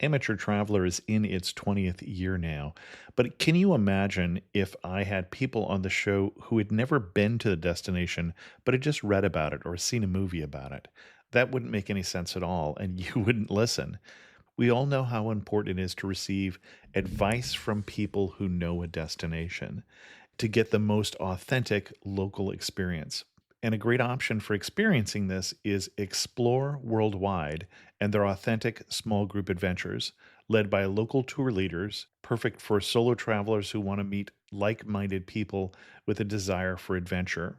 Amateur Traveler is in its 20th year now, but can you imagine if I had people on the show who had never been to the destination, but had just read about it or seen a movie about it? That wouldn't make any sense at all, and you wouldn't listen. We all know how important it is to receive advice from people who know a destination to get the most authentic local experience. And a great option for experiencing this is Explore Worldwide and their authentic small group adventures, led by local tour leaders, perfect for solo travelers who want to meet like minded people with a desire for adventure.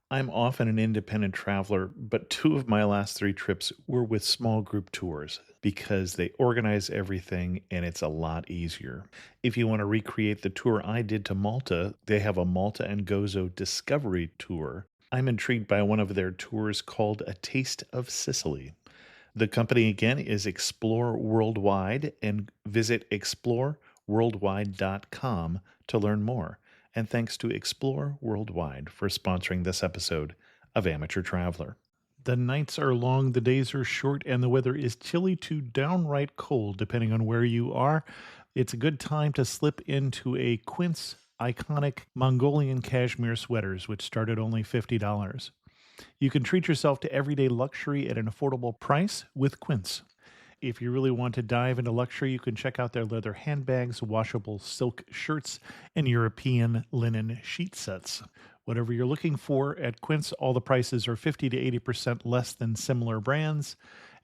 I'm often an independent traveler, but two of my last three trips were with small group tours because they organize everything and it's a lot easier. If you want to recreate the tour I did to Malta, they have a Malta and Gozo Discovery Tour. I'm intrigued by one of their tours called A Taste of Sicily. The company again is Explore Worldwide, and visit exploreworldwide.com to learn more. And thanks to Explore Worldwide for sponsoring this episode of Amateur Traveler. The nights are long, the days are short, and the weather is chilly to downright cold, depending on where you are. It's a good time to slip into a Quince iconic Mongolian cashmere sweaters, which start at only $50. You can treat yourself to everyday luxury at an affordable price with Quince. If you really want to dive into luxury, you can check out their leather handbags, washable silk shirts, and European linen sheet sets. Whatever you're looking for at Quince, all the prices are 50 to 80% less than similar brands,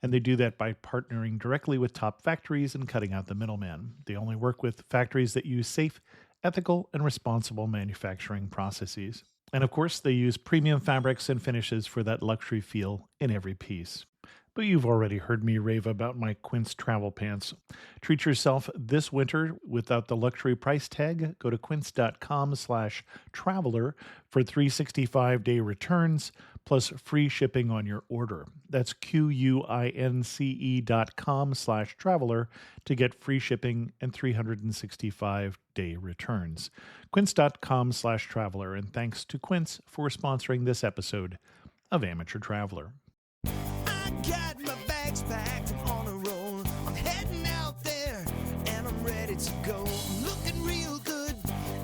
and they do that by partnering directly with top factories and cutting out the middleman. They only work with factories that use safe, ethical, and responsible manufacturing processes. And of course, they use premium fabrics and finishes for that luxury feel in every piece. But you've already heard me rave about my Quince travel pants. Treat yourself this winter without the luxury price tag. Go to quince.com/traveler for 365-day returns plus free shipping on your order. That's QUINCE.com/traveler to get free shipping and 365-day returns. Quince.com/traveler. And thanks to Quince for sponsoring this episode of Amateur Traveler. Got my bags packed, I'm on a roll. I'm heading out there, and I'm ready to go. I'm looking real good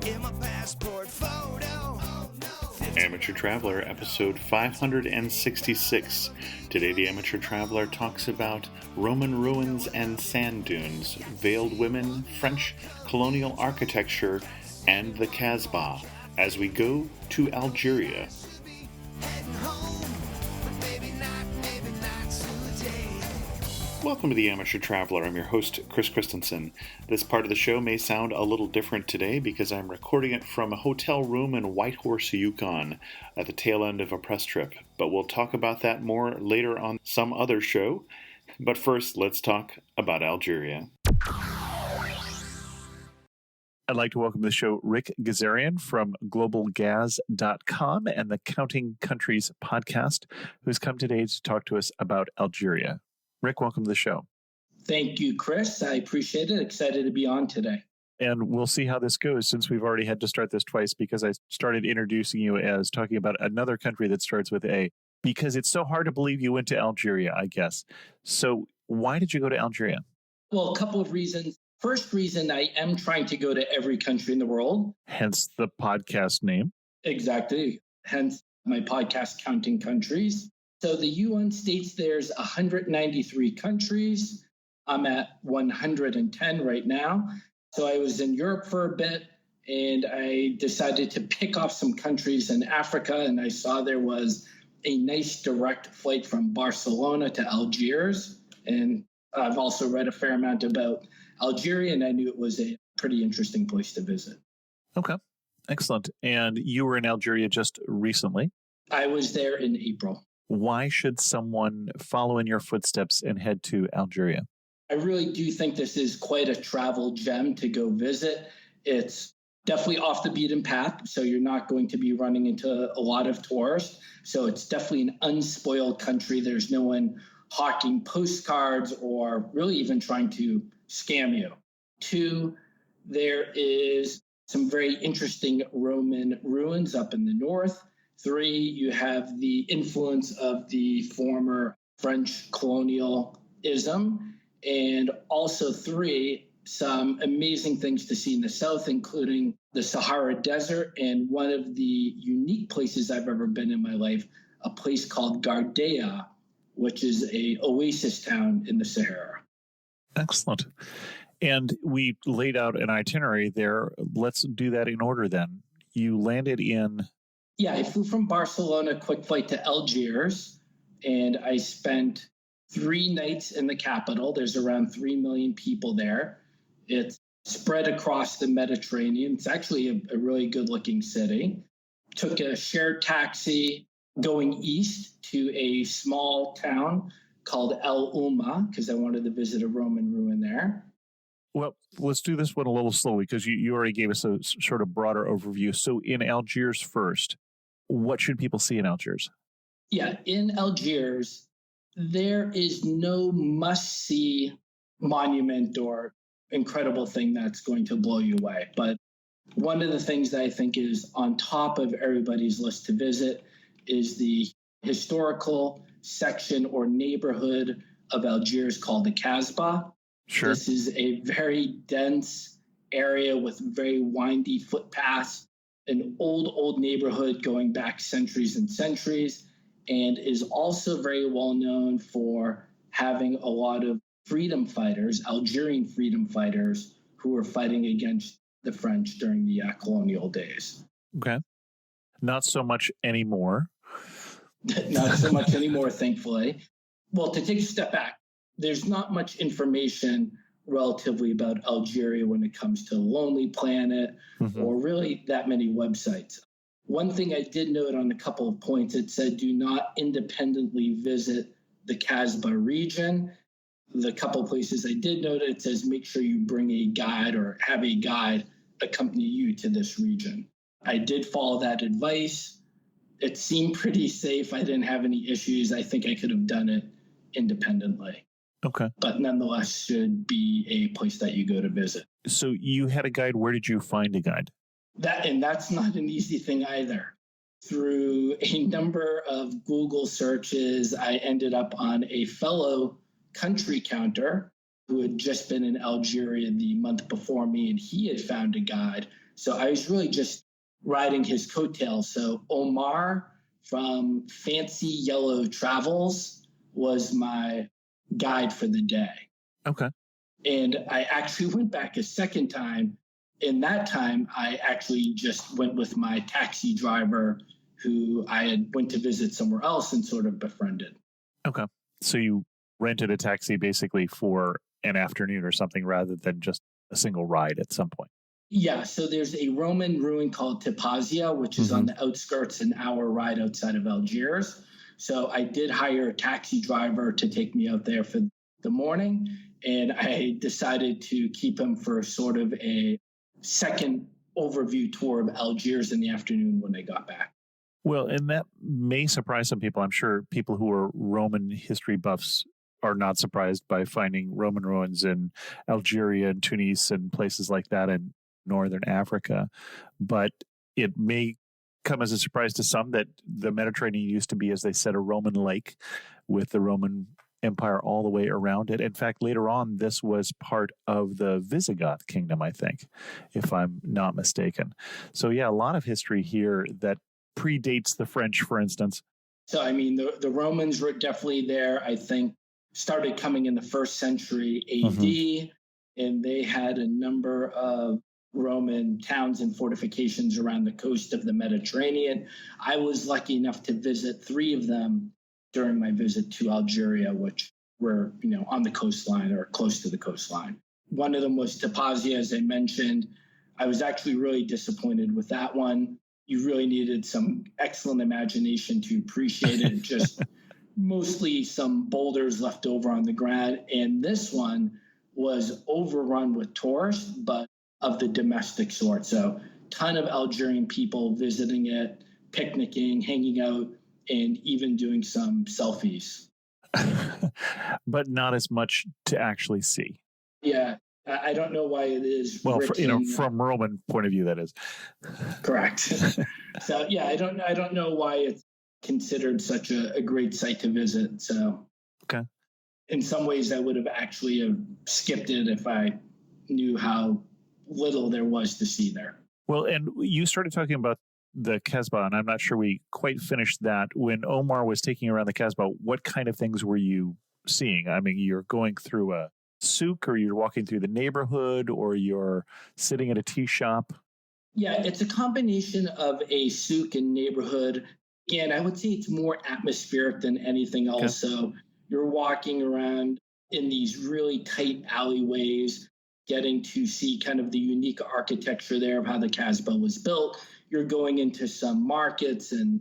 in my passport photo. Oh, no. Amateur Traveler, episode 566. Today, the Amateur Traveler talks about Roman ruins and sand dunes, veiled women, French colonial architecture, and the Casbah, as we go to Algeria. Heading home, but maybe not today. Welcome to the Amateur Traveler. I'm your host, Chris Christensen. This part of the show may sound a little different today because I'm recording it from a hotel room in Whitehorse, Yukon, at the tail end of a press trip. But we'll talk about that more later on some other show. But first, let's talk about Algeria. I'd like to welcome to the show Ric Gazarian from globalgaz.com and the Counting Countries podcast, who's come today to talk to us about Algeria. Ric, welcome to the show. Thank you, Chris. I appreciate it. Excited to be on today. And we'll see how this goes, since we've already had to start this twice, because I started introducing you as talking about another country that starts with A, because it's so hard to believe you went to Algeria, I guess. So why did you go to Algeria? Well, a couple of reasons. First reason, I am trying to go to every country in the world. Hence the podcast name. Exactly. Hence my podcast, Counting Countries. So the UN states there's 193 countries. I'm at 110 right now. So I was in Europe for a bit, and I decided to pick off some countries in Africa, and I saw there was a nice direct flight from Barcelona to Algiers. And I've also read a fair amount about Algeria, and I knew it was a pretty interesting place to visit. Okay, excellent. And you were in Algeria just recently. I was there in April. Why should someone follow in your footsteps and head to Algeria? I really do think this is quite a travel gem to go visit. It's definitely off the beaten path, so you're not going to be running into a lot of tourists. So it's definitely an unspoiled country. There's no one hawking postcards or really even trying to scam you. 2, there is some very interesting Roman ruins up in the north. 3, you have the influence of the former French colonialism. And also three, some amazing things to see in the south, including the Sahara Desert and one of the unique places I've ever been in my life, a place called Gardea, which is a oasis town in the Sahara. Excellent. And we laid out an itinerary there. Let's do that in order then. You landed in... Yeah, I flew from Barcelona, quick flight to Algiers, and I spent 3 nights in the capital. There's around 3 million people there. It's spread across the Mediterranean. It's actually a really good-looking city. Took a shared taxi going east to a small town called El Ulma, because I wanted to visit a Roman ruin there. Well, let's do this one a little slowly, because you already gave us a sort of broader overview. So in Algiers first, what should people see in Algiers? Yeah, in Algiers, there is no must-see monument or incredible thing that's going to blow you away. But one of the things that I think is on top of everybody's list to visit is the historical section or neighborhood of Algiers called the Casbah. Sure. This is a very dense area with very windy footpaths, an old neighborhood going back centuries and centuries, and is also very well known for having a lot of freedom fighters, Algerian freedom fighters, who were fighting against the French during the colonial days. Okay. Not so much anymore. Not so much anymore, thankfully. Well, to take a step back, there's not much information relatively about Algeria when it comes to Lonely Planet or really that many websites. One thing I did note on a couple of points, it said do not independently visit the Casbah region. The couple of places I did note, it says make sure you bring a guide or have a guide accompany you to this region. I did follow that advice. It seemed pretty safe. I didn't have any issues. I think I could have done it independently. Okay. But nonetheless should be a place that you go to visit. So you had a guide. Where did you find a guide? That's not an easy thing either. Through a number of Google searches, I ended up on a fellow country counter who had just been in Algeria the month before me, and he had found a guide. So I was really just riding his coattails. So Omar from Fancy Yellow Travels was my guide for the day. Okay. And I actually went back a second time. In that time, I actually just went with my taxi driver who I had went to visit somewhere else and sort of befriended. Okay. So you rented a taxi basically for an afternoon or something rather than just a single ride at some point. Yeah. So there's a Roman ruin called Tipazia, which is on the outskirts, an hour ride outside of Algiers. So I did hire a taxi driver to take me out there for the morning. And I decided to keep him for sort of a second overview tour of Algiers in the afternoon when I got back. Well, and that may surprise some people. I'm sure people who are Roman history buffs are not surprised by finding Roman ruins in Algeria and Tunis and places like that in northern Africa. But it may come as a surprise to some that the Mediterranean used to be, as they said, a Roman lake with the Roman Empire all the way around it. In fact, later on, this was part of the Visigoth kingdom, I think, if I'm not mistaken. So yeah, a lot of history here that predates the French, for instance. So, I mean, the Romans were definitely there, I think, started coming in the 1st century AD, and they had a number of Roman towns and fortifications around the coast of the Mediterranean. I was lucky enough to visit 3 of them during my visit to Algeria, which were, on the coastline or close to the coastline. One of them was Tipazia, as I mentioned. I was actually really disappointed with that one. You really needed some excellent imagination to appreciate it. Just mostly some boulders left over on the ground. And this one was overrun with tourists, but of the domestic sort. So ton of Algerian people visiting it, picnicking, hanging out, and even doing some selfies. But not as much to actually see. Yeah, I don't know why it is. Well, from Roman point of view, that is correct. So yeah, I don't know why it's considered such a great site to visit. So okay. in some ways I would have actually have skipped it if I knew how little there was to see there. Well, and you started talking about the Casbah, and I'm not sure we quite finished that. When Omar was taking around the Casbah, what kind of things were you seeing? I mean, you're going through a souk, or you're walking through the neighborhood, or you're sitting at a tea shop? Yeah, it's a combination of a souk and neighborhood. Again, I would say it's more atmospheric than anything else. Okay. So you're walking around in these really tight alleyways, getting to see kind of the unique architecture there of how the Casbah was built. You're going into some markets and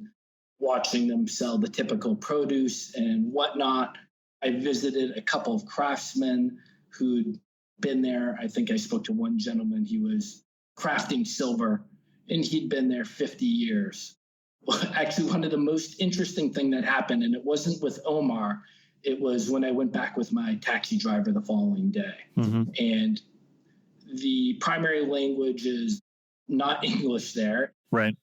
watching them sell the typical produce and whatnot. I visited a couple of craftsmen who'd been there. I think I spoke to one gentleman. He was crafting silver, and he'd been there 50 years. Well, actually, one of the most interesting thing that happened, and it wasn't with Omar, it was when I went back with my taxi driver the following day. Mm-hmm. And the primary language is not English there. Right.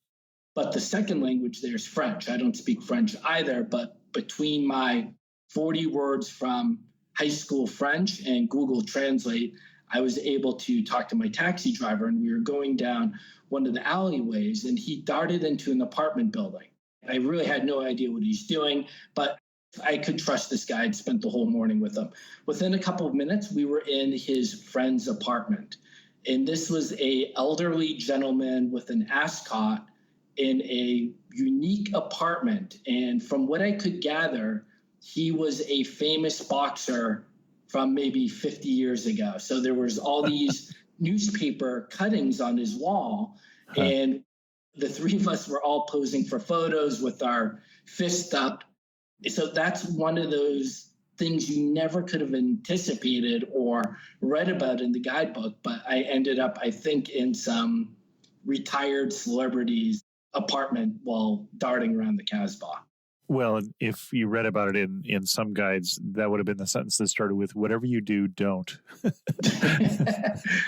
But the second language there is French. I don't speak French either, but between my 40 words from high school French and Google Translate, I was able to talk to my taxi driver, and we were going down one of the alleyways, and he darted into an apartment building. I really had no idea what he's doing, but I could trust this guy. I'd spent the whole morning with him. Within a couple of minutes, we were in his friend's apartment. And this was an elderly gentleman with an ascot in a unique apartment. And from what I could gather, he was a famous boxer from maybe 50 years ago. So there was all these newspaper cuttings on his wall. And the three of us were all posing for photos with our fists up. So that's one of those things you never could have anticipated or read about in the guidebook. But I ended up, I think, in some retired celebrity's apartment while darting around the Casbah. Well, if you read about it in some guides, that would have been the sentence that started with, "Whatever you do, don't."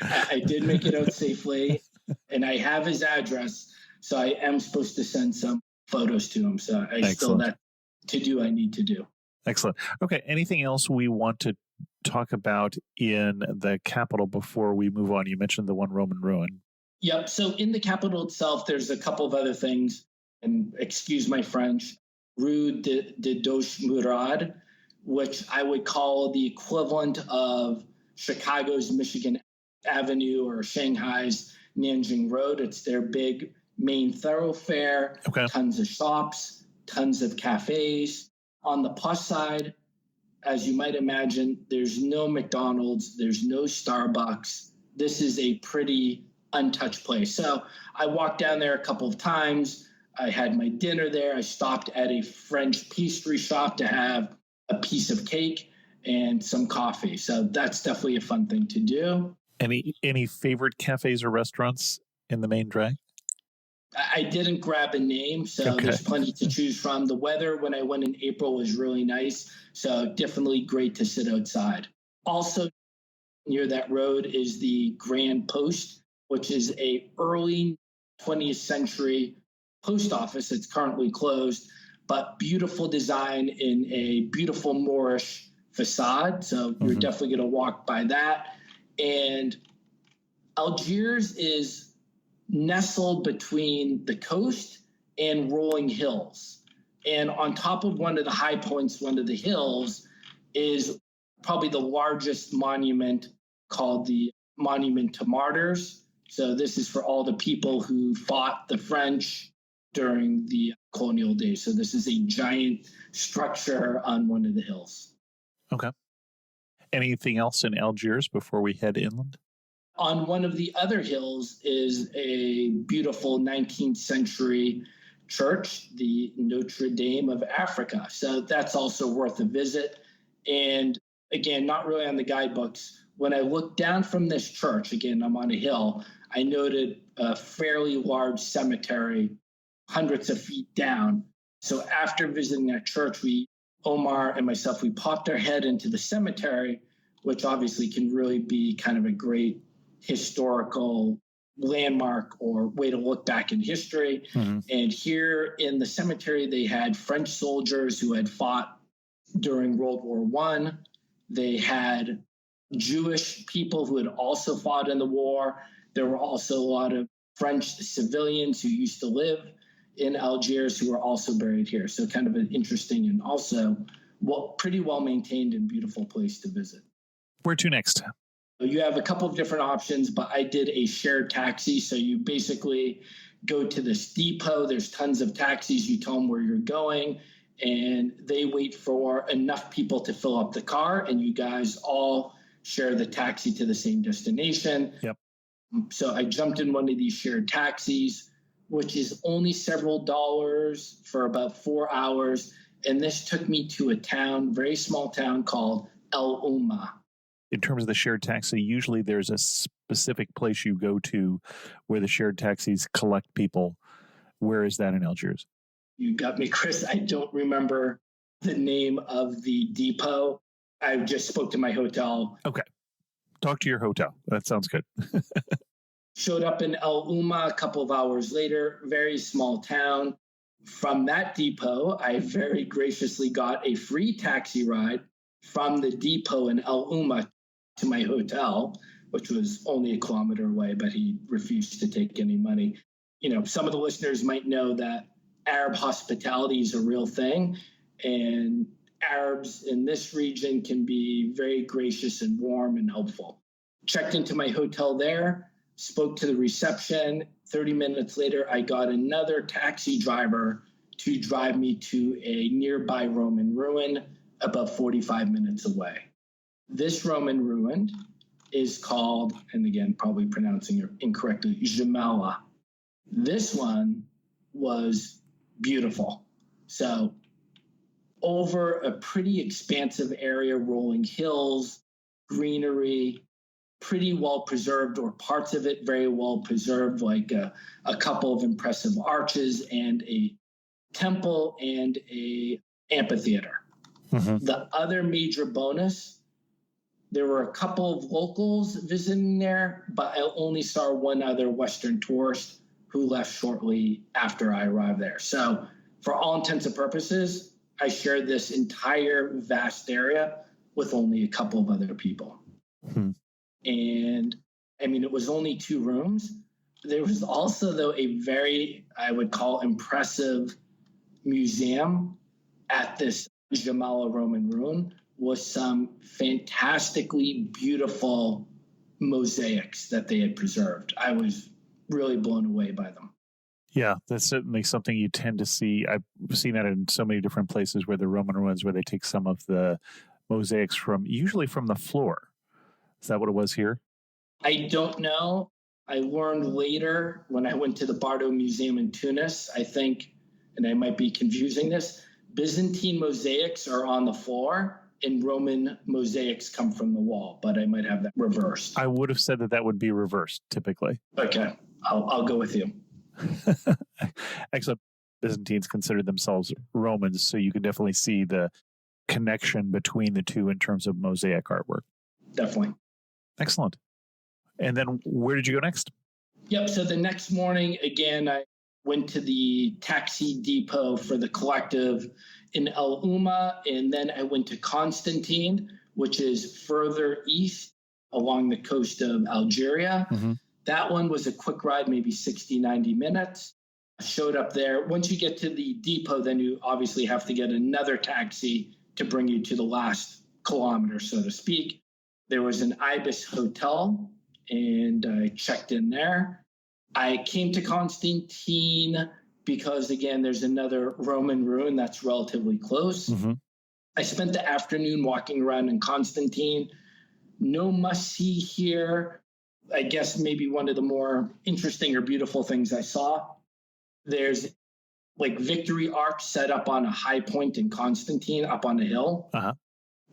I did make it out safely, and I have his address, so I am supposed to send some photos to him. So I still that to do I need to do. Excellent. Okay. Anything else we want to talk about in the capital before we move on? You mentioned the one Roman ruin. Yep. So in the capital itself, there's a couple of other things, and excuse my French, Rue de Doche Murad, which I would call the equivalent of Chicago's Michigan Avenue or Shanghai's Nanjing Road. It's their big main thoroughfare, tons of shops, tons of cafes. On the plus side, as you might imagine, there's no McDonald's, there's no Starbucks. This is a pretty untouched place. So I walked down there a couple of times. I had my dinner there. I stopped at a French pastry shop to have a piece of cake and some coffee. So that's definitely a fun thing to do. Any favorite cafes or restaurants in the main drag? I didn't grab a name, so there's plenty to choose from. The weather when I went in April was really nice, so definitely great to sit outside. Also near that road is the Grand Post, which is a early 20th century post office. It's currently closed, but beautiful design in a beautiful Moorish facade. So you're definitely going to walk by that. And Algiers is nestled between the coast and rolling hills. And on top of one of the high points, one of the hills, is probably the largest monument called the Monument to Martyrs. So this is for all the people who fought the French during the colonial days. So this is a giant structure on one of the hills. Okay. Anything else in Algiers before we head inland? On one of the other hills is a beautiful 19th century church, the Notre Dame of Africa. So that's also worth a visit. And again, not really on the guidebooks. When I looked down from this church, again, I'm on a hill, I noted a fairly large cemetery, hundreds of feet down. So after visiting that church, Omar and myself, we popped our head into the cemetery, which obviously can really be kind of a great historical landmark or way to look back in history. And here in the cemetery, they had French soldiers who had fought during World War I. They had Jewish people who had also fought in the war. There were also a lot of French civilians who used to live in Algiers who were also buried here. So kind of an interesting and also pretty well maintained and beautiful place to visit. Where to next? You have a couple of different options, but I did a shared taxi. So you basically go to this depot. There's tons of taxis. You tell them where you're going, and they wait for enough people to fill up the car, and you guys all share the taxi to the same destination. Yep. So I jumped in one of these shared taxis, which is only several dollars for about 4 hours. And this took me to a town, very small town called El Umma. In terms of the shared taxi, usually there's a specific place you go to where the shared taxis collect people. Where is that in Algiers? You got me, Chris. I don't remember the name of the depot. I just spoke to my hotel. Okay. Talk to your hotel. That sounds good. Showed up in El Umma a couple of hours later, very small town. From that depot, I very graciously got a free taxi ride from the depot in El Umma to my hotel, which was only a kilometer away, but he refused to take any money. You know, some of the listeners might know that Arab hospitality is a real thing, and Arabs in this region can be very gracious and warm and helpful. Checked into my hotel there, spoke to the reception. 30 minutes later, I got another taxi driver to drive me to a nearby Roman ruin about 45 minutes away. This Roman ruin is called, and again, probably pronouncing it incorrectly, Jamala. This one was beautiful. So over a pretty expansive area, rolling hills, greenery, pretty well preserved, or parts of it very well preserved, like a couple of impressive arches and a temple and a amphitheater. Mm-hmm. The other major bonus, there were a couple of locals visiting there, but I only saw one other Western tourist who left shortly after I arrived there. So for all intents and purposes, I shared this entire vast area with only a couple of other people. Mm-hmm. And I mean, it was only 2 rooms. There was also, though, a very, I would call, impressive museum at this Jamala Roman ruin with some fantastically beautiful mosaics that they had preserved. I was really blown away by them. Yeah, that's certainly something you tend to see. I've seen that in so many different places where the Roman ruins, where they take some of the mosaics usually from the floor. Is that what it was here? I don't know. I learned later when I went to the Bardo Museum in Tunis, I think, and I might be confusing this, Byzantine mosaics are on the floor and Roman mosaics come from the wall, but I might have that reversed. I would have said that would be reversed typically. Okay, I'll go with you. Excellent. Byzantines considered themselves Romans, so you can definitely see the connection between the two in terms of mosaic artwork. Definitely. Excellent. And then where did you go next? Yep. So the next morning, again, I went to the taxi depot for the collective in El Umma, and then I went to Constantine, which is further east along the coast of Algeria. Mm-hmm. That one was a quick ride, maybe 60, 90 minutes. I showed up there. Once you get to the depot, then you obviously have to get another taxi to bring you to the last kilometer, so to speak. There was an Ibis hotel, and I checked in there. I came to Constantine because, again, there's another Roman ruin that's relatively close. Mm-hmm. I spent the afternoon walking around in Constantine. No must-see here. I guess maybe one of the more interesting or beautiful things I saw, there's like victory arcs set up on a high point in Constantine, up on a hill. Uh-huh.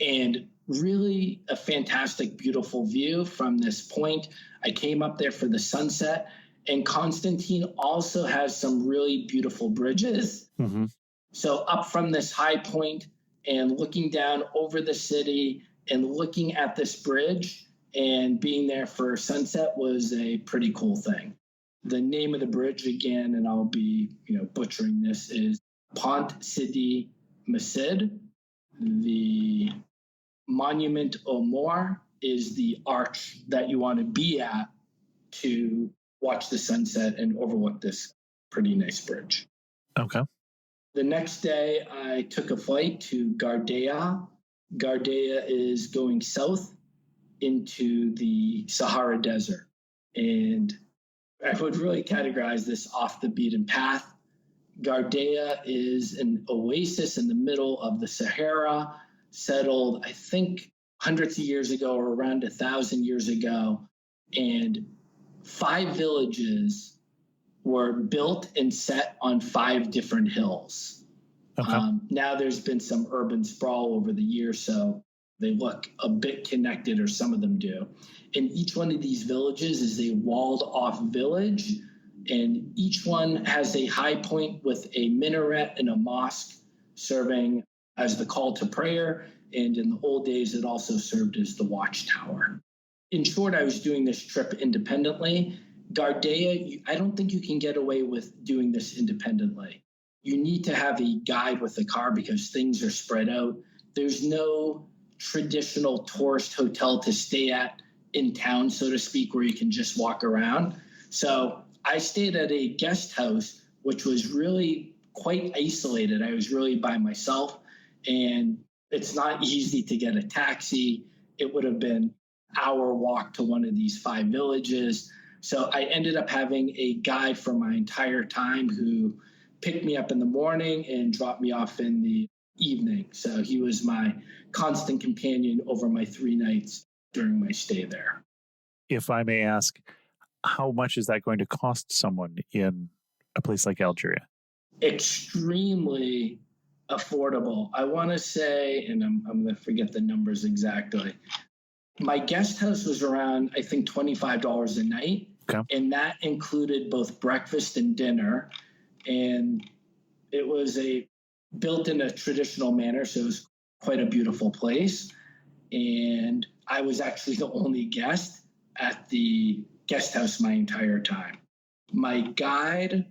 And really a fantastic, beautiful view from this point. I came up there for the sunset, and Constantine also has some really beautiful bridges. Mm-hmm. So up from this high point and looking down over the city and looking at this bridge and being there for sunset was a pretty cool thing. The name of the bridge, again, and I'll be butchering this, is Pont Sidi Massid. The Monument au Mort is the arch that you want to be at to watch the sunset and overlook this pretty nice bridge. Okay. The next day, I took a flight to Gardea. Gardea is going south into the Sahara Desert. And I would really categorize this off the beaten path. Gardea is an oasis in the middle of the Sahara, settled, I think, hundreds of years ago or around 1,000 years ago. And 5 villages were built and set on 5 different hills. Okay. Now there's been some urban sprawl over the years, so they look a bit connected, or some of them do. And each one of these villages is a walled off village, and each one has a high point with a minaret and a mosque serving as the call to prayer. And in the old days, it also served as the watchtower. In short, I was doing this trip independently. Gardea, I don't think you can get away with doing this independently. You need to have a guide with the car because things are spread out. There's no traditional tourist hotel to stay at in town, so to speak, where you can just walk around. So I stayed at a guest house, which was really quite isolated. I was really by myself, and it's not easy to get a taxi. It would have been an hour walk to one of these 5 villages. So I ended up having a guide for my entire time who picked me up in the morning and dropped me off in the evening. So he was my constant companion over my 3 nights during my stay there. If I may ask, how much is that going to cost someone in a place like Algeria? Extremely affordable. I want to say, and I'm going to forget the numbers exactly. My guest house was around, I think, $25 a night. Okay. And that included both breakfast and dinner. And it was built in a traditional manner, so it was quite a beautiful place. And I was actually the only guest at the guest house my entire time. My guide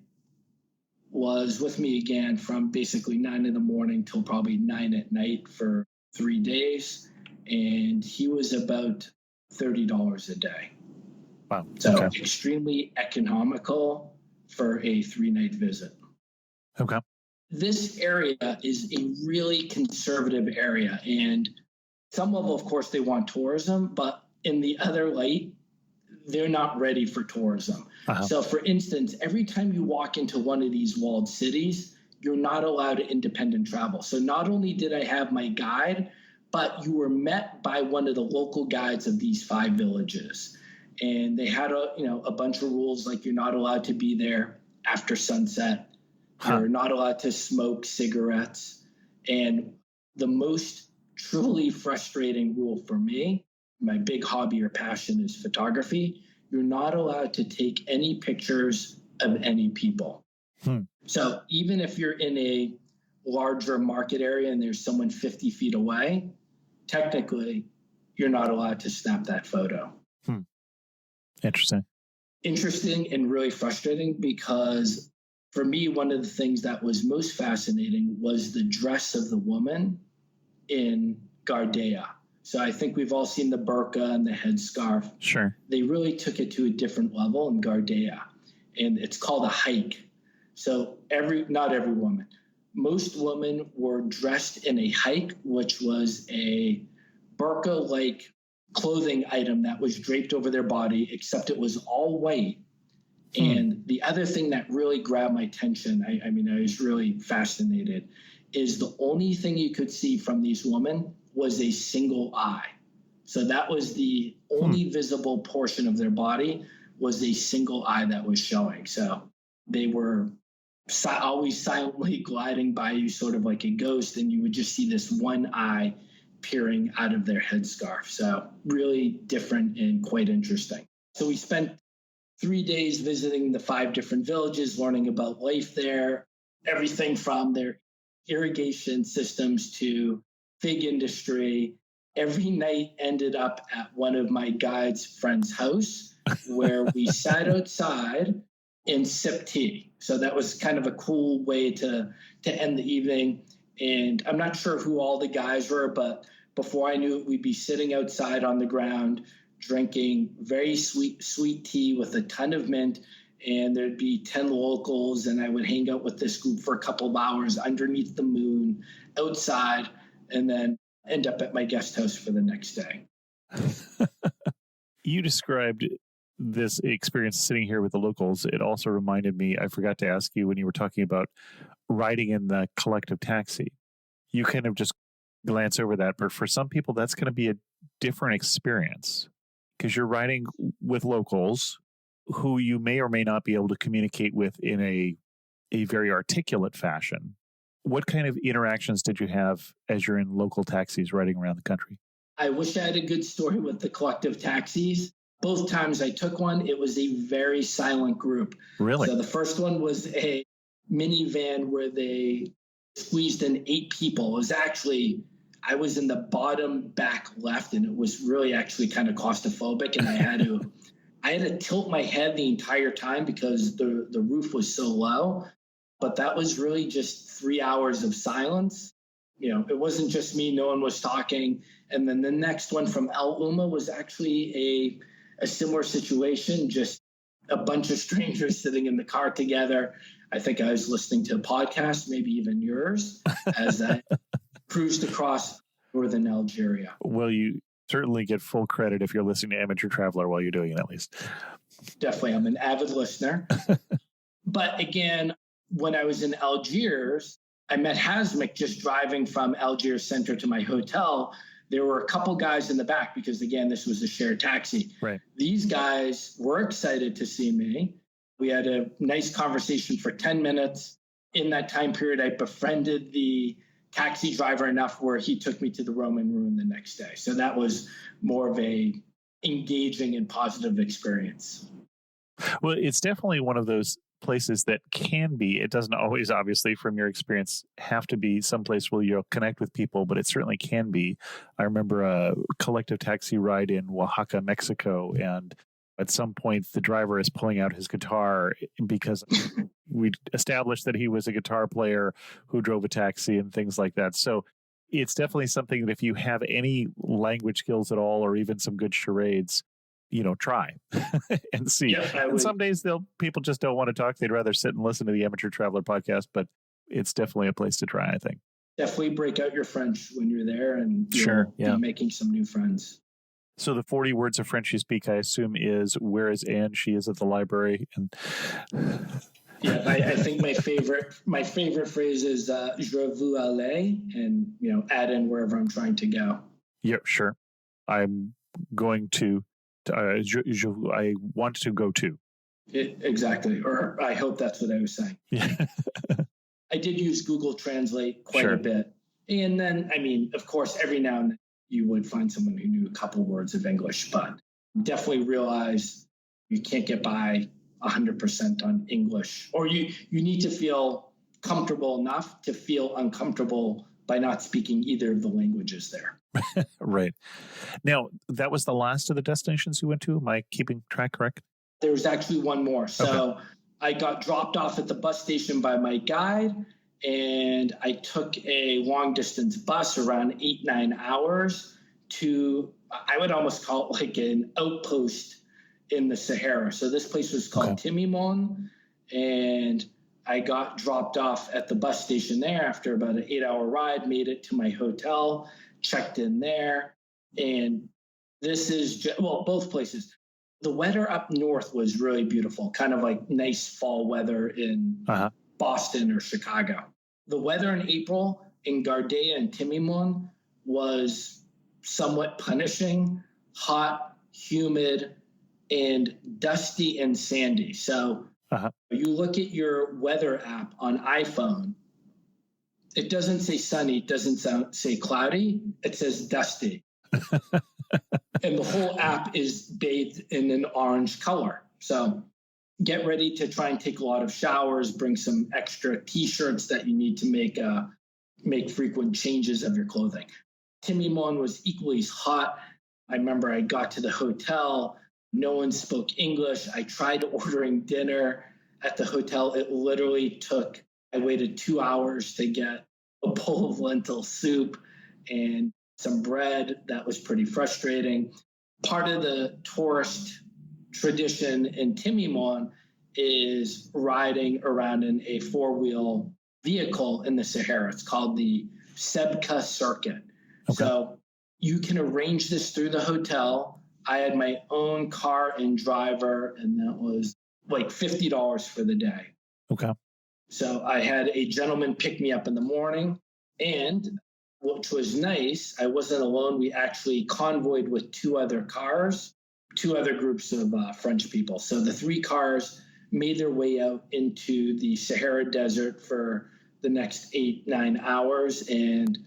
was with me again from basically 9 in the morning till probably 9 at night for 3 days. And he was about $30 a day. Wow. So Okay. extremely economical for a 3-night visit. Okay. This area is a really conservative area, and some level, of course, they want tourism, but in the other light, they're not ready for tourism. Uh-huh. So, for instance, every time you walk into one of these walled cities, you're not allowed to independent travel. So not only did I have my guide, but you were met by one of the local guides of these 5 villages. And they had a bunch of rules, like you're not allowed to be there after sunset. You're not allowed to smoke cigarettes. And the most truly frustrating rule for me, my big hobby or passion is photography. You're not allowed to take any pictures of any people. So even if you're in a larger market area and there's someone 50 feet away, technically you're not allowed to snap that photo. Interesting and really frustrating, because for me, one of the things that was most fascinating was the dress of the woman in Gardea. So I think we've all seen the burqa and the headscarf. Sure. They really took it to a different level in Gardea, and it's called a hike. So not every woman, most women were dressed in a hike, which was a burqa-like clothing item that was draped over their body, except it was all white. And the other thing that really grabbed my attention, I was really fascinated, is the only thing you could see from these women was a single eye. So that was the only visible portion of their body, was a single eye that was showing. So they were always silently gliding by you, sort of like a ghost, and you would just see this one eye peering out of their headscarf. So really different and quite interesting. So we spent 3 days visiting the 5 different villages, learning about life there, everything from their irrigation systems to fig industry. Every night ended up at one of my guide's friend's house, where we sat outside and sipped tea. So that was kind of a cool way to end the evening. And I'm not sure who all the guys were, but before I knew it, we'd be sitting outside on the ground, drinking very sweet tea with a ton of mint. And there'd be 10 locals, and I would hang out with this group for a couple of hours underneath the moon outside, and then end up at my guest house for the next day. You described this experience sitting here with the locals. It also reminded me, I forgot to ask you when you were talking about riding in the collective taxi. You kind of just glance over that, but for some people, that's going to be a different experience because you're riding with locals who you may or may not be able to communicate with in a very articulate fashion. What kind of interactions did you have as you're in local taxis riding around the country? I wish I had a good story with the collective taxis. Both times I took one, it was a very silent group. Really? So the first one was a minivan where they squeezed in 8 people. It was actually, I was in the bottom back left, and it was really actually kind of claustrophobic, and I had to tilt my head the entire time because the roof was so low. But that was really just 3 hours of silence. It wasn't just me. No one was talking. And then the next one from El Uma was actually a similar situation, just a bunch of strangers sitting in the car together. I think I was listening to a podcast, maybe even yours, as I cruised across northern Algeria. Well, you certainly get full credit if you're listening to Amateur Traveler while you're doing it, at least. Definitely. I'm an avid listener. But again, when I was in Algiers, I met Hasmik just driving from Algiers Center to my hotel. There were a couple guys in the back because, again, this was a shared taxi. Right. These guys were excited to see me. We had a nice conversation for 10 minutes. In that time period, I befriended the taxi driver enough where he took me to the Roman ruin the next day. So that was more of a engaging and positive experience. Well, it's definitely one of those places that can be, it doesn't always, obviously, from your experience, have to be someplace where you'll connect with people, but it certainly can be. I remember a collective taxi ride in Oaxaca, Mexico, and at some point the driver is pulling out his guitar because we established that he was a guitar player who drove a taxi and things like that. So it's definitely something that if you have any language skills at all, or even some good charades, try and see. Yep, and some days people just don't want to talk. They'd rather sit and listen to the Amateur Traveler podcast, but it's definitely a place to try, I think. Definitely break out your French when you're there, and be making some new friends. So the 40 words of French you speak, I assume, is "Where is Anne? She is at the library." And yeah, I think my favorite phrase is "Je veux aller," and add in wherever I'm trying to go. Yeah, sure. I'm going to. I want to go to. Exactly, or I hope that's what I was saying. Yeah. I did use Google Translate quite a bit, and then of course, every now and then you would find someone who knew a couple words of English, but definitely realize you can't get by 100% on English, or you need to feel comfortable enough to feel uncomfortable by not speaking either of the languages there. Right. Now, that was the last of the destinations you went to? Am I keeping track correct? There was actually one more. So I got dropped off at the bus station by my guide, and I took a long-distance bus around 8-9 hours to, I would almost call it like an outpost in the Sahara. So this place was called Timimon, and I got dropped off at the bus station there after about an 8-hour ride, made it to my hotel, checked in there. And this is, both places. The weather up north was really beautiful, kind of like nice fall weather in Boston or Chicago. The weather in April in Gardea and Timimon was somewhat punishing, hot, humid, and dusty and sandy. So you look at your weather app on iPhone, it doesn't say sunny, it doesn't say cloudy, it says dusty. And the whole app is bathed in an orange color. So get ready to try and take a lot of showers, bring some extra T-shirts that you need to make frequent changes of your clothing. Timimon was equally as hot. I remember I got to the hotel, no one spoke English. I tried ordering dinner at the hotel. It literally I waited 2 hours to get a bowl of lentil soup, and some bread. That was pretty frustrating. Part of the tourist tradition in Timimon is riding around in a four-wheel vehicle in the Sahara. It's called the Sebka Circuit. Okay. So you can arrange this through the hotel. I had my own car and driver, and that was like $50 for the day. Okay. So I had a gentleman pick me up in the morning, and which was nice, I wasn't alone. We actually convoyed with two other cars, two other groups of French people. So the three cars made their way out into the Sahara Desert for the next 8-9 hours and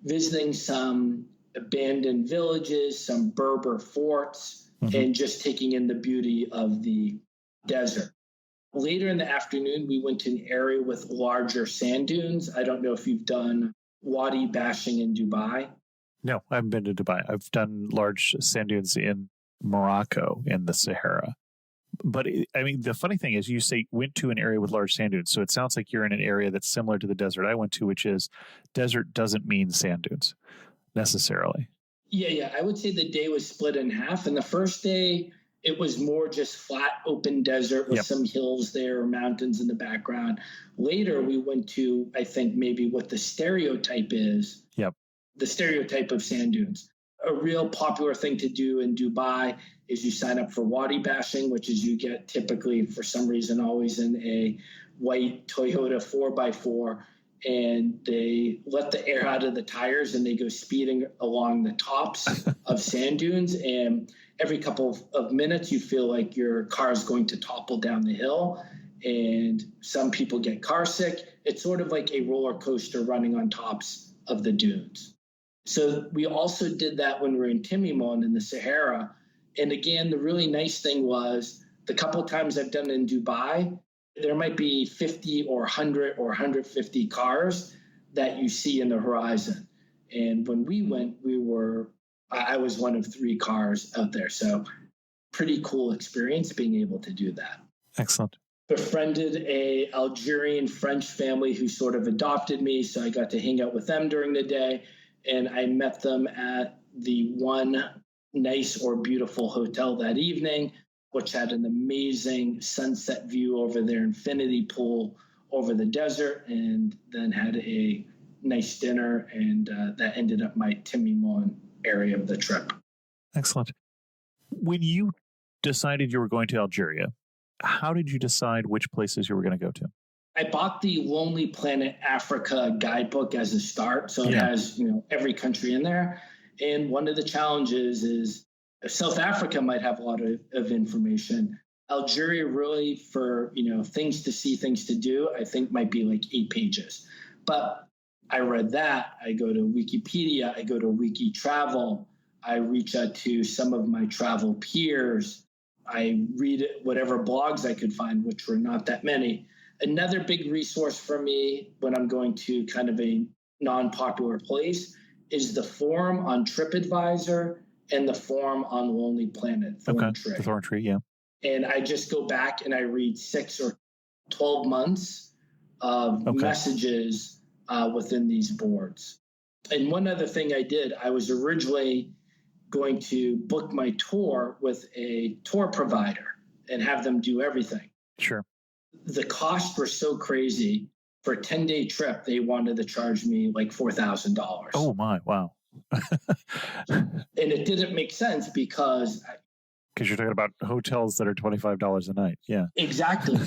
visiting some abandoned villages, some Berber forts, and just taking in the beauty of the desert. Later in the afternoon, we went to an area with larger sand dunes. I don't know if you've done wadi bashing in Dubai. No, I haven't been to Dubai. I've done large sand dunes in Morocco in the Sahara. But I mean, the funny thing is you say went to an area with large sand dunes. So it sounds like you're in an area that's similar to the desert I went to, which is desert doesn't mean sand dunes necessarily. Yeah. I would say the day was split in half. And the first day, it was more just flat, open desert with some hills there, mountains in the background. Later, we went to, I think, maybe what the stereotype is. Yep. The stereotype of sand dunes. A real popular thing to do in Dubai is you sign up for wadi bashing, which is you get typically, for some reason, always in a white Toyota 4x4, and they let the air out of the tires and they go speeding along the tops of sand dunes. And every couple of minutes, you feel like your car is going to topple down the hill. And some people get car sick. It's sort of like a roller coaster running on tops of the dunes. So we also did that when we were in Timimon in the Sahara. And again, the really nice thing was the couple of times I've done it in Dubai, there might be 50 or 100 or 150 cars that you see in the horizon. And when we went, I was one of 3 cars out there. So pretty cool experience being able to do that. Excellent. Befriended a Algerian French family who sort of adopted me. So I got to hang out with them during the day. And I met them at the one nice or beautiful hotel that evening, which had an amazing sunset view over their infinity pool over the desert, and then had a nice dinner. And that ended up my Timimon area of the trip. Excellent. When you decided you were going to Algeria, how did you decide which places you were going to go to? I bought the Lonely Planet Africa guidebook as a start. So it has, every country in there. And one of the challenges is South Africa might have a lot of information. Algeria really, for, things to see, things to do, I think might be like 8 pages. But I read that. I go to Wikipedia. I go to Wiki Travel. I reach out to some of my travel peers. I read whatever blogs I could find, which were not that many. Another big resource for me when I'm going to kind of a non-popular place is the forum on TripAdvisor and the forum on Lonely Planet. Thorntree. The Thorntree, yeah. And I just go back and I read 6 or 12 months of messages within these boards. And one other thing I did, I was originally going to book my tour with a tour provider and have them do everything. Sure. The costs were so crazy. For a 10-day trip, they wanted to charge me like $4,000. Oh, my. Wow. And it didn't make sense because you're talking about hotels that are $25 a night. Yeah. Exactly.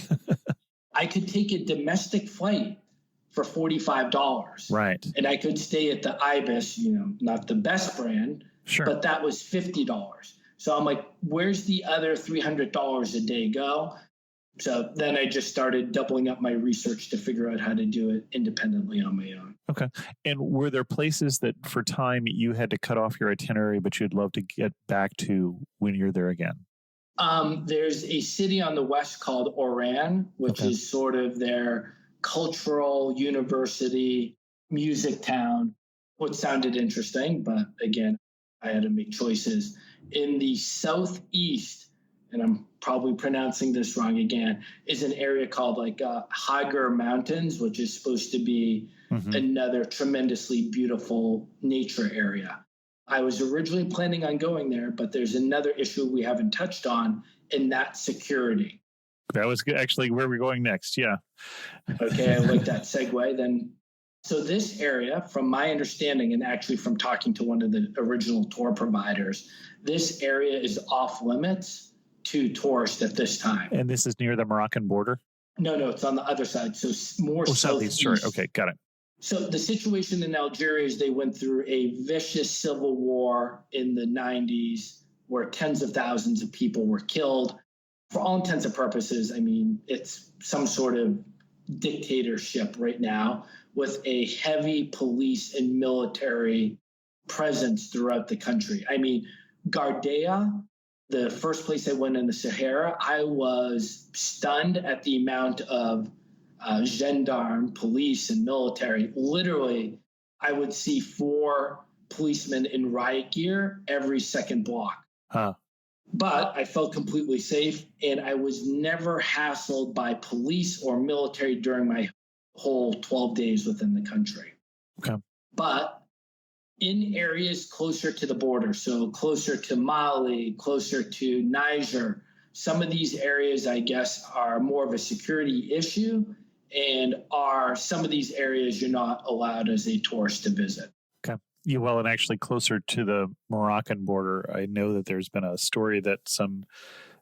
I could take a domestic flight for $45. Right. And I could stay at the Ibis, not the best brand, but that was $50. So I'm like, where's the other $300 a day go? So then I just started doubling up my research to figure out how to do it independently on my own. Okay. And were there places that for time you had to cut off your itinerary, but you'd love to get back to when you're there again? There's a city on the west called Oran, which is sort of their cultural university music town, which sounded interesting. But again, I had to make choices. In the southeast, and I'm probably pronouncing this wrong again, is an area called Hager Mountains, which is supposed to be another tremendously beautiful nature area. I was originally planning on going there, but there's another issue we haven't touched on, and that's security. That was actually where we're going next. Yeah. Okay, I like that segue. Then, so this area, from my understanding, and actually from talking to one of the original tour providers, this area is off limits to tourists at this time. And this is near the Moroccan border? No, it's on the other side. So more southeast. Sorry. Okay, got it. So the situation in Algeria is they went through a vicious civil war in the 90s where tens of thousands of people were killed. For all intents and purposes, I mean, it's some sort of dictatorship right now with a heavy police and military presence throughout the country. I mean, Gardea, the first place I went in the Sahara, I was stunned at the amount of gendarme, police, and military. Literally, I would see 4 policemen in riot gear every second block. Huh. But I felt completely safe, and I was never hassled by police or military during my whole 12 days within the country. Okay. But in areas closer to the border, so closer to Mali, closer to Niger, some of these areas, I guess, are more of a security issue, and are some of these areas you're not allowed as a tourist to visit. Okay. Yeah, well, and actually closer to the Moroccan border, I know that there's been a story that some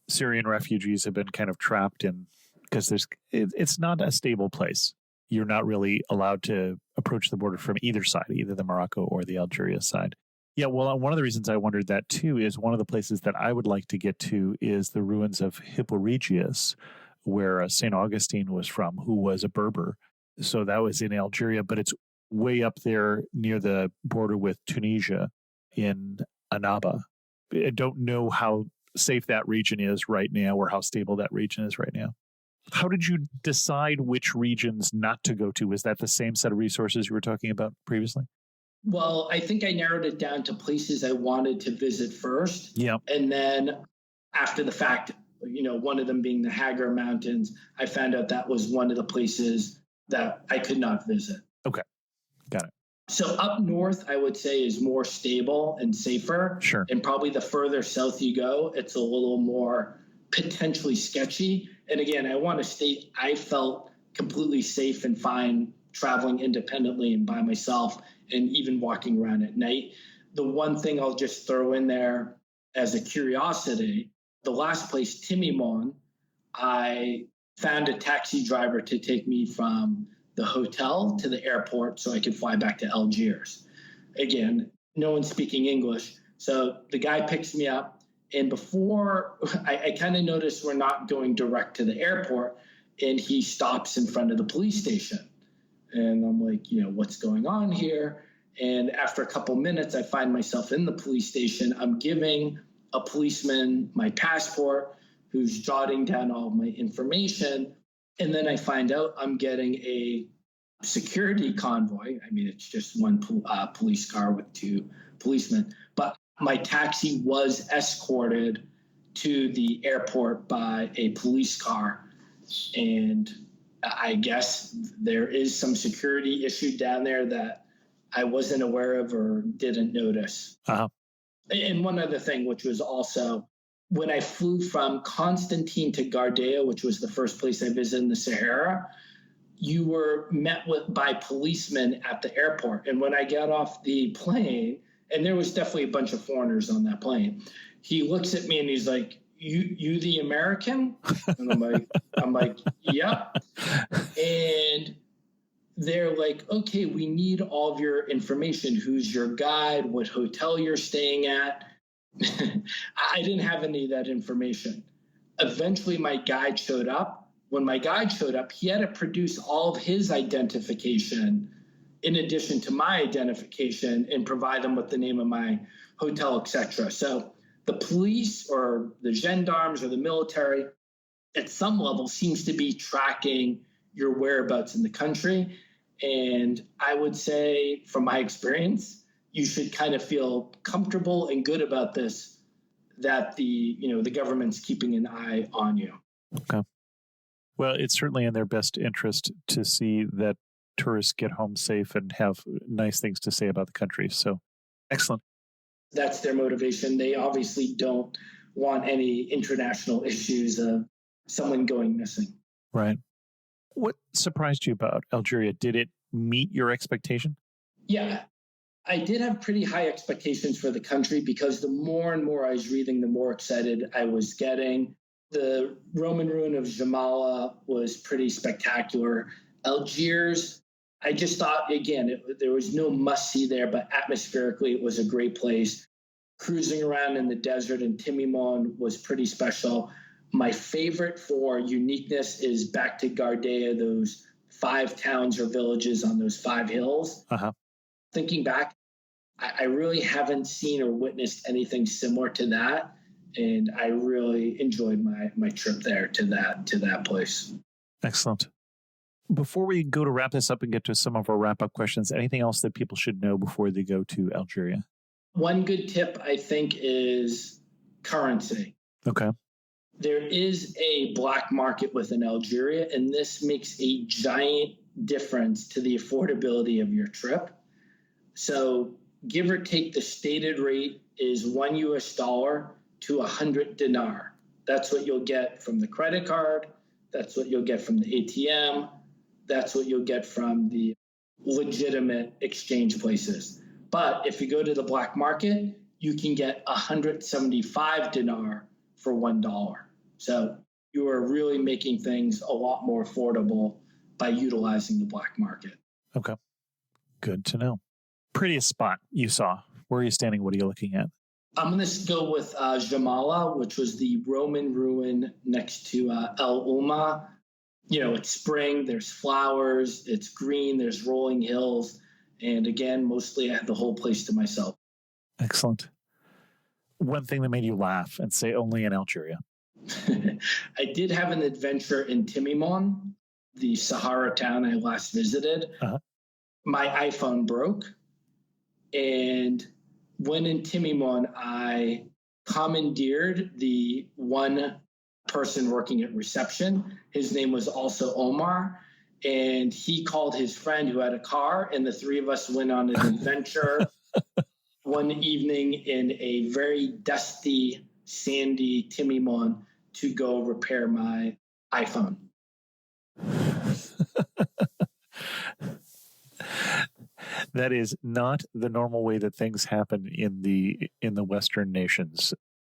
Syrian refugees have been kind of trapped in, because it's not a stable place. You're not really allowed to approach the border from either side, either the Morocco or the Algeria side. Yeah, well, one of the reasons I wondered that too is one of the places that I would like to get to is the ruins of Hipporegius, where St. Augustine was from, who was a Berber. So that was in Algeria, but it's way up there near the border with Tunisia in Annaba. I don't know how safe that region is right now or how stable that region is right now. How did you decide which regions not to go to? Was that the same set of resources you were talking about previously? Well, I think I narrowed it down to places I wanted to visit first. Yeah. And then after the fact, one of them being the Hagar Mountains, I found out that was one of the places that I could not visit. Okay. Got it. So up north, I would say, is more stable and safer. Sure. And probably the further south you go, it's a little more potentially sketchy. And again, I want to state I felt completely safe and fine traveling independently and by myself and even walking around at night. The one thing I'll just throw in there as a curiosity, the last place, Timimon, I found a taxi driver to take me from the hotel to the airport so I could fly back to Algiers. Again, no one speaking English. So the guy picks me up, and before I kind of noticed we're not going direct to the airport, and he stops in front of the police station. And I'm like, what's going on here? And after a couple minutes, I find myself in the police station. I'm giving a policeman my passport, who's jotting down all my information. And then I find out I'm getting a security convoy. I mean, it's just one police car with 2 policemen. But my taxi was escorted to the airport by a police car. And I guess there is some security issue down there that I wasn't aware of or didn't notice. Uh-huh. And one other thing, which was also when I flew from Constantine to Gardea, which was the first place I visited in the Sahara, you were met by policemen at the airport. And when I got off the plane, and there was definitely a bunch of foreigners on that plane, he looks at me and he's like, you the American? And I'm like, yep. And they're like, okay, we need all of your information. Who's your guide? What hotel you're staying at? I didn't have any of that information. Eventually, my guide showed up. When my guide showed up, he had to produce all of his identification in addition to my identification and provide them with the name of my hotel, etc. So the police or the gendarmes or the military at some level seems to be tracking your whereabouts in the country. And I would say, from my experience, you should kind of feel comfortable and good about this, that the government's keeping an eye on you. Okay. Well, it's certainly in their best interest to see that tourists get home safe and have nice things to say about the country. So excellent. That's their motivation. They obviously don't want any international issues of someone going missing. Right. What surprised you about Algeria? Did it meet your expectation? Yeah, I did have pretty high expectations for the country because the more and more I was reading, the more excited I was getting. The Roman ruin of Jamala was pretty spectacular. Algiers, I just thought, again, there was no must-see there, but atmospherically, it was a great place. Cruising around in the desert in Timimon was pretty special. My favorite for uniqueness is back to Gardea, those 5 towns or villages on those 5 hills. Thinking back, I really haven't seen or witnessed anything similar to that. And I really enjoyed my trip there to that place. Excellent. Before we go to wrap this up and get to some of our wrap-up questions, anything else that people should know before they go to Algeria? One good tip, I think, is currency. Okay. There is a black market within Algeria, and this makes a giant difference to the affordability of your trip. So give or take, the stated rate is $1 to 100 dinar. That's what you'll get from the credit card. That's what you'll get from the ATM. That's what you'll get from the legitimate exchange places. But if you go to the black market, you can get 175 dinar for $1. So you are really making things a lot more affordable by utilizing the black market. Okay. Good to know. Prettiest spot you saw. Where are you standing? What are you looking at? I'm going to go with Jamala, which was the Roman ruin next to El Umma. It's spring, there's flowers, it's green, there's rolling hills. And again, mostly I had the whole place to myself. Excellent. One thing that made you laugh and say only in Algeria. I did have an adventure in Timimon, the Sahara town I last visited. My iPhone broke. And when in Timimon, I commandeered the one person working at reception. His name was also Omar. And he called his friend who had a car, and the 3 of us went on an adventure one evening in a very dusty, sandy Timimon to go repair my iPhone. That is not the normal way that things happen in the Western nations.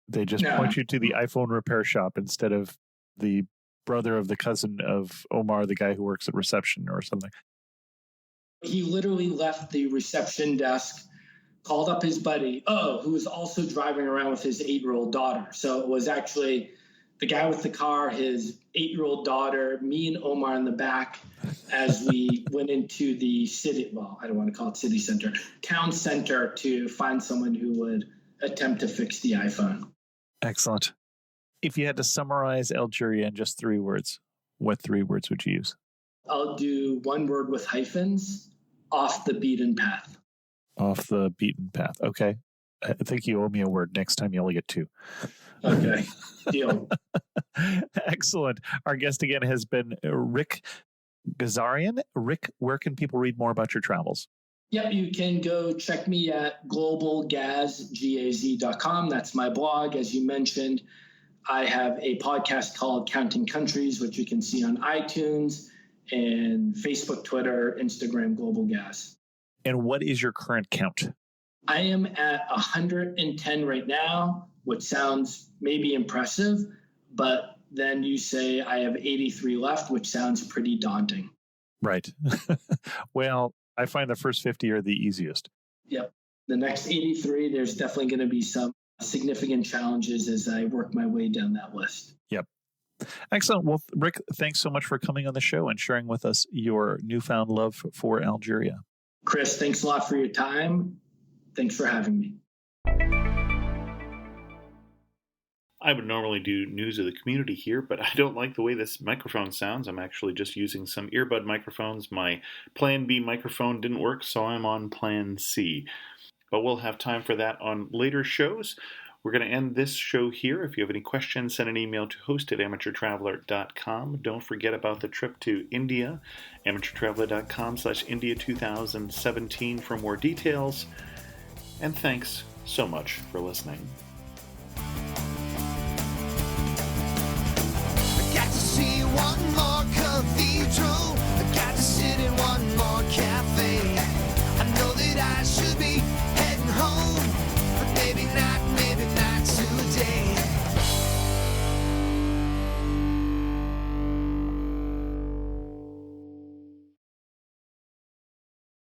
They just point you to the iPhone repair shop instead of the brother of the cousin of Omar, the guy who works at reception or something. He literally left the reception desk, called up his buddy, who was also driving around with his 8-year-old daughter. So it was actually the guy with the car, his 8-year-old daughter, me and Omar in the back as we went into the city. Well, I don't want to call it city center, town center, to find someone who would attempt to fix the iPhone. Excellent. If you had to summarize Algeria in just 3 words, what 3 words would you use? I'll do one word with hyphens: off the beaten path. Off the beaten path. Okay. I think you owe me a word. Next time you only get 2. Okay. Deal. Excellent. Our guest again has been Ric Gazarian. Ric, where can people read more about your travels? Yep, you can go check me at globalgaz.com. That's my blog. As you mentioned, I have a podcast called Counting Countries, which you can see on iTunes and Facebook, Twitter, Instagram, Global Gas. And what is your current count? I am at 110 right now, which sounds maybe impressive, but then you say I have 83 left, which sounds pretty daunting. Right. Well, I find the first 50 are the easiest. Yep. The next 83, there's definitely going to be some significant challenges as I work my way down that list. Yep. Excellent. Well, Ric, thanks so much for coming on the show and sharing with us your newfound love for Algeria. Chris, thanks a lot for your time. Thanks for having me. I would normally do news of the community here, but I don't like the way this microphone sounds. I'm actually just using some earbud microphones. My Plan B microphone didn't work, so I'm on Plan C. But we'll have time for that on later shows. We're going to end this show here. If you have any questions, send an email to host@amateurtraveler.com. Don't forget about the trip to India, amateurtraveler.com/India 2017 for more details. And thanks so much for listening. I got to see one more cathedral. I got to sit in one more cafe. I know that I should